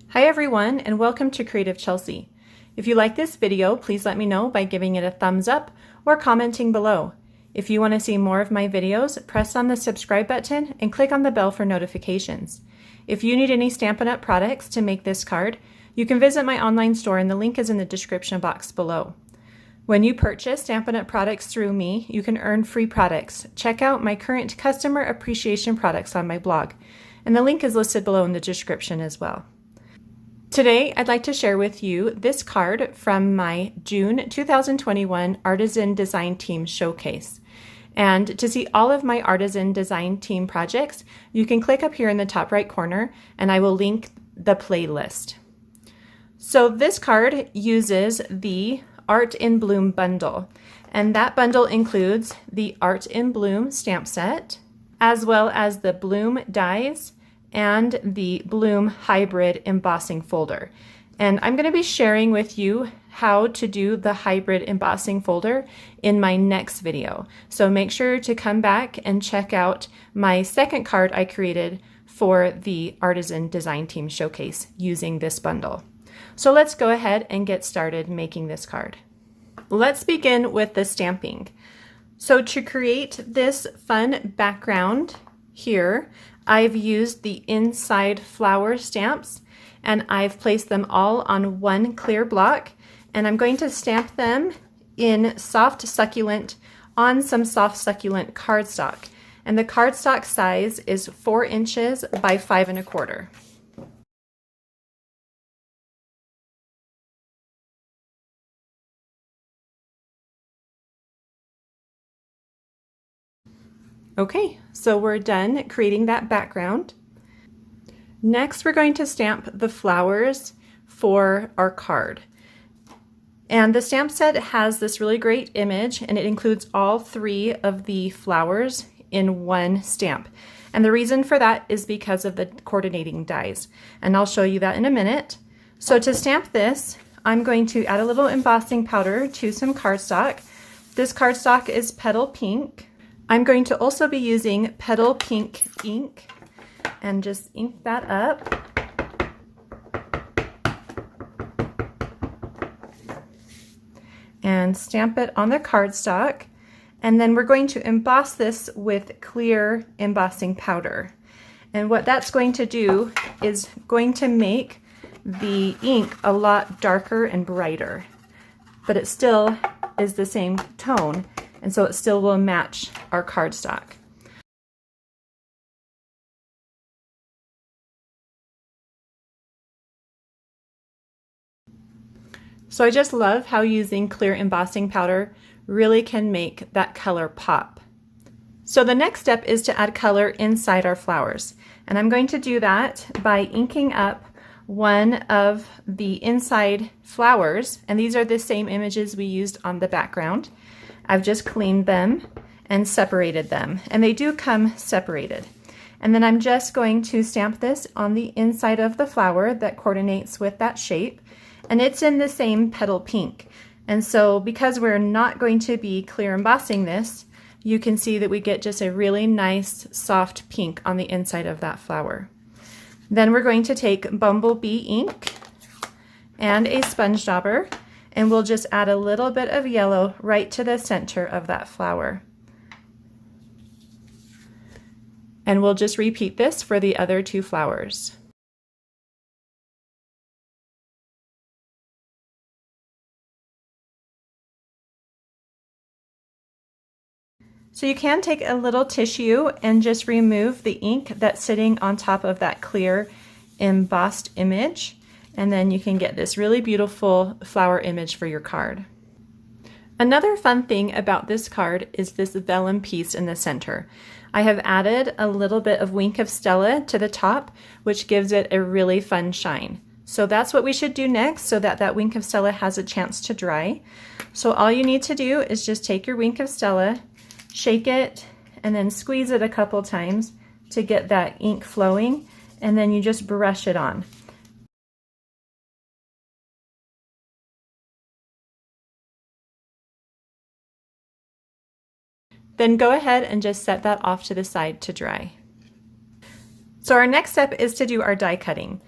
Hi everyone, and welcome to Creative Chelsea. If you like this video, please let me know by giving it a thumbs up or commenting below. If you want to see more of my videos, press on the subscribe button and click on the bell for notifications. If you need any Stampin' Up! Products to make this card, you can visit my online store and the link is in the description box below. When you purchase Stampin' Up! Products through me, you can earn free products. Check out my current customer appreciation products on my blog, and the link is listed below in the description as well. Today, I'd like to share with you this card from my June 2021 Artisan Design Team showcase. And to see all of my Artisan Design Team projects, you can click up here in the top right corner and I will link the playlist. So this card uses the Art in Bloom bundle, and that bundle includes the Art in Bloom stamp set, as well as the Bloom dies, and the Bloom Hybrid Embossing Folder. And I'm going to be sharing with you how to do the Hybrid Embossing Folder in my next video. So make sure to come back and check out my second card I created for the Artisan Design Team showcase using this bundle. So let's go ahead and get started making this card. Let's begin with the stamping. So to create this fun background here, I've used the inside flower stamps and I've placed them all on one clear block, and I'm going to stamp them in soft succulent on some soft succulent cardstock. And the cardstock size is 4 inches by 5 1/4. Okay, so we're done creating that background. Next, we're going to stamp the flowers for our card. And the stamp set has this really great image, and it includes all 3 of the flowers in one stamp. And the reason for that is because of the coordinating dies. And I'll show you that in a minute. So to stamp this, I'm going to add a little embossing powder to some cardstock. This cardstock is Petal Pink. I'm going to also be using Petal Pink ink and just ink that up. And stamp it on the cardstock. And then we're going to emboss this with clear embossing powder. And what that's going to do is going to make the ink a lot darker and brighter, but it still is the same tone. And so it still will match our cardstock. So I just love how using clear embossing powder really can make that color pop. So the next step is to add color inside our flowers. And I'm going to do that by inking up one of the inside flowers. And these are the same images we used on the background. I've just cleaned them and separated them, and they do come separated. And then I'm just going to stamp this on the inside of the flower that coordinates with that shape, and it's in the same Petal Pink. And so because we're not going to be clear embossing this, you can see that we get just a really nice soft pink on the inside of that flower. Then we're going to take Bumblebee ink and a sponge dauber, and we'll just add a little bit of yellow right to the center of that flower. And we'll just repeat this for the other 2 flowers. So you can take a little tissue and just remove the ink that's sitting on top of that clear embossed image. And then you can get this really beautiful flower image for your card. Another fun thing about this card is this vellum piece in the center. I have added a little bit of Wink of Stella to the top, which gives it a really fun shine. So that's what we should do next so that that Wink of Stella has a chance to dry. So all you need to do is just take your Wink of Stella, shake it, and then squeeze it a couple times to get that ink flowing, and then you just brush it on. Then go ahead and just set that off to the side to dry. So our next step is to do our die cutting.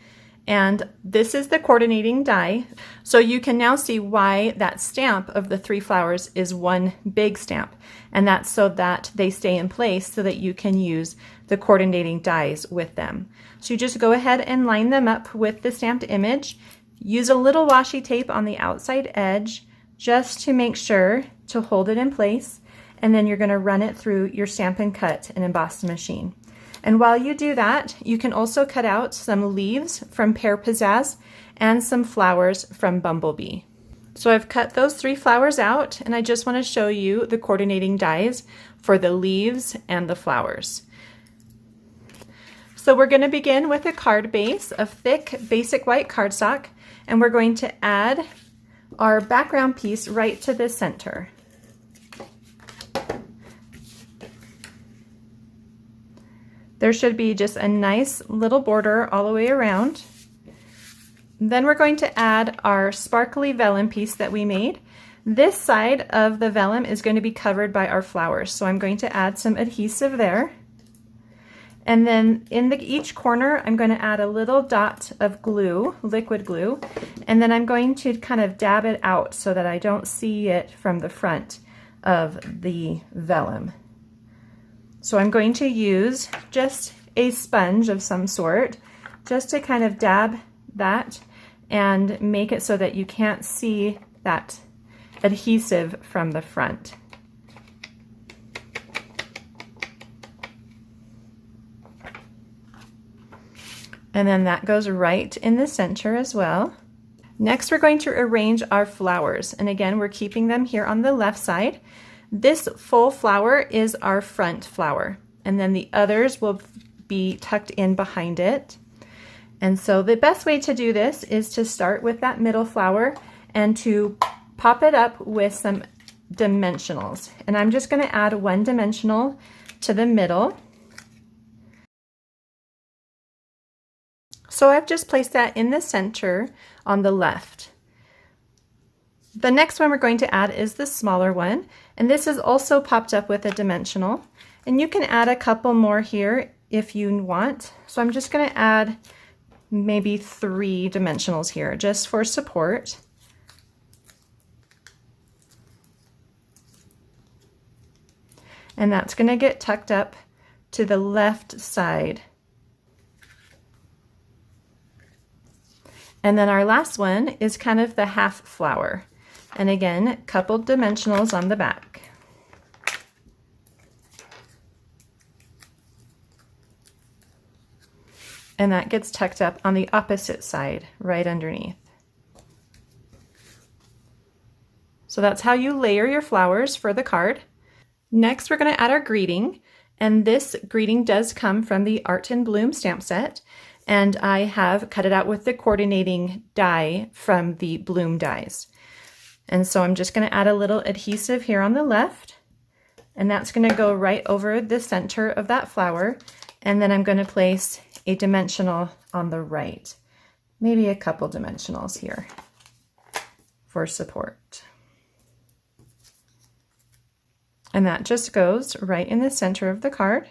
And this is the coordinating die. So you can now see why that stamp of the 3 flowers is one big stamp. And that's so that they stay in place so that you can use the coordinating dies with them. So you just go ahead and line them up with the stamped image. Use a little washi tape on the outside edge just to make sure to hold it in place. And then you're going to run it through your Stampin' Cut and Emboss machine. And while you do that, you can also cut out some leaves from Pear Pizzazz and some flowers from Bumblebee. So I've cut those 3 flowers out, and I just want to show you the coordinating dies for the leaves and the flowers. So we're going to begin with a card base of thick basic white cardstock, and we're going to add our background piece right to the center. There should be just a nice little border all the way around. Then we're going to add our sparkly vellum piece that we made. This side of the vellum is going to be covered by our flowers, so I'm going to add some adhesive there. And then in each corner, I'm going to add a little dot of glue, liquid glue, and then I'm going to kind of dab it out so that I don't see it from the front of the vellum. So I'm going to use just a sponge of some sort just to kind of dab that and make it so that you can't see that adhesive from the front. And then that goes right in the center as well. Next, we're going to arrange our flowers. And again, we're keeping them here on the left side. This full flower is our front flower, and then the others will be tucked in behind it. And so the best way to do this is to start with that middle flower and to pop it up with some dimensionals. And I'm just going to add 1 dimensional to the middle. So I've just placed that in the center on the left. The next one we're going to add is the smaller one, and this is also popped up with a dimensional. And you can add a couple more here if you want. So I'm just going to add maybe 3 dimensionals here just for support. And that's going to get tucked up to the left side. And then our last one is kind of the half flower. And again, coupled dimensionals on the back. And that gets tucked up on the opposite side, right underneath. So that's how you layer your flowers for the card. Next, we're going to add our greeting. And this greeting does come from the Art and Bloom stamp set. And I have cut it out with the coordinating die from the Bloom dies. And so I'm just going to add a little adhesive here on the left, and that's going to go right over the center of that flower. And then I'm going to place a dimensional on the right, maybe a couple dimensionals here for support. And that just goes right in the center of the card.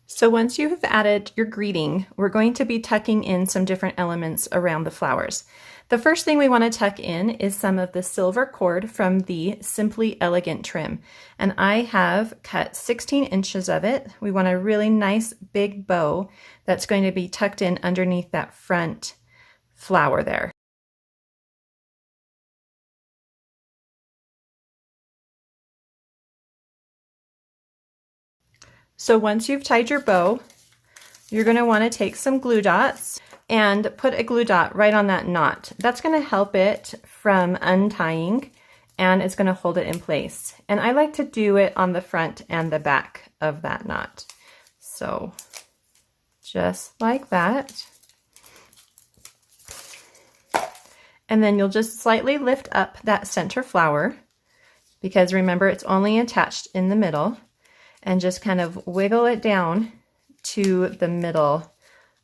So once you have added your greeting, we're going to be tucking in some different elements around the flowers. The first thing we want to tuck in is some of the silver cord from the Simply Elegant trim. And I have cut 16 inches of it. We want a really nice big bow that's going to be tucked in underneath that front flower there. So once you've tied your bow, you're going to want to take some glue dots and put a glue dot right on that knot. That's going to help it from untying, and it's going to hold it in place. And I like to do it on the front and the back of that knot. So just like that. And then you'll just slightly lift up that center flower, because remember, it's only attached in the middle. And just kind of wiggle it down to the middle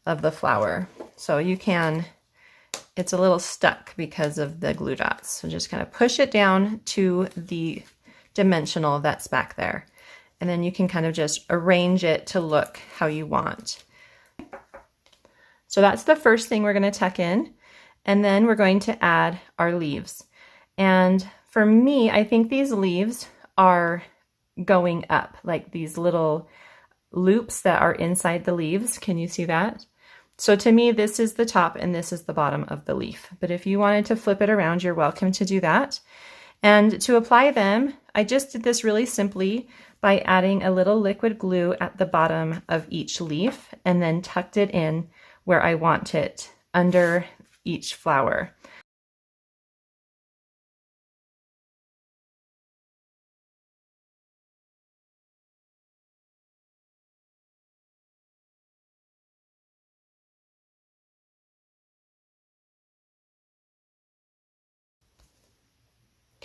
of the flower. So you can, it's a little stuck because of the glue dots. So just kind of push it down to the dimensional that's back there. And then you can kind of just arrange it to look how you want. So that's the first thing we're going to tuck in. And then we're going to add our leaves. And for me, I think these leaves are going up, like these little loops that are inside the leaves. Can you see that? So to me, this is the top and this is the bottom of the leaf. But if you wanted to flip it around, you're welcome to do that. And to apply them, I just did this really simply by adding a little liquid glue at the bottom of each leaf and then tucked it in where I want it under each flower.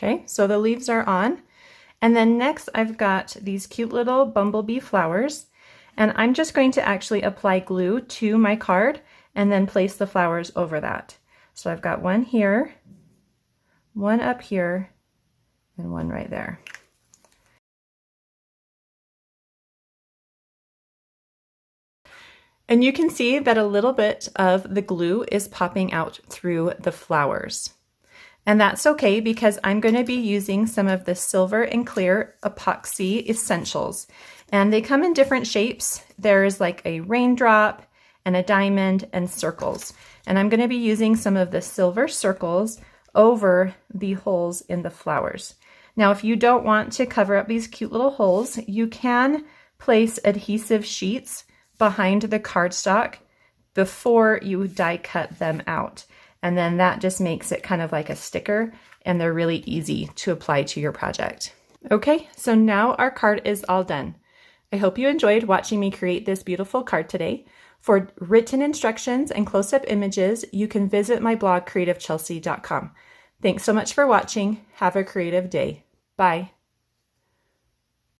Okay, so the leaves are on. And then next I've got these cute little bumblebee flowers. And I'm just going to actually apply glue to my card and then place the flowers over that. So I've got one here, one up here, and one right there. And you can see that a little bit of the glue is popping out through the flowers. And that's okay because I'm going to be using some of the silver and clear epoxy essentials. And they come in different shapes. There's like a raindrop and a diamond and circles. And I'm going to be using some of the silver circles over the holes in the flowers. Now, if you don't want to cover up these cute little holes, you can place adhesive sheets behind the cardstock before you die cut them out. And then that just makes it kind of like a sticker, and they're really easy to apply to your project. Okay, so now our card is all done. I hope you enjoyed watching me create this beautiful card today. For written instructions and close-up images, you can visit my blog, creativechelsea.com. Thanks so much for watching. Have a creative day. Bye.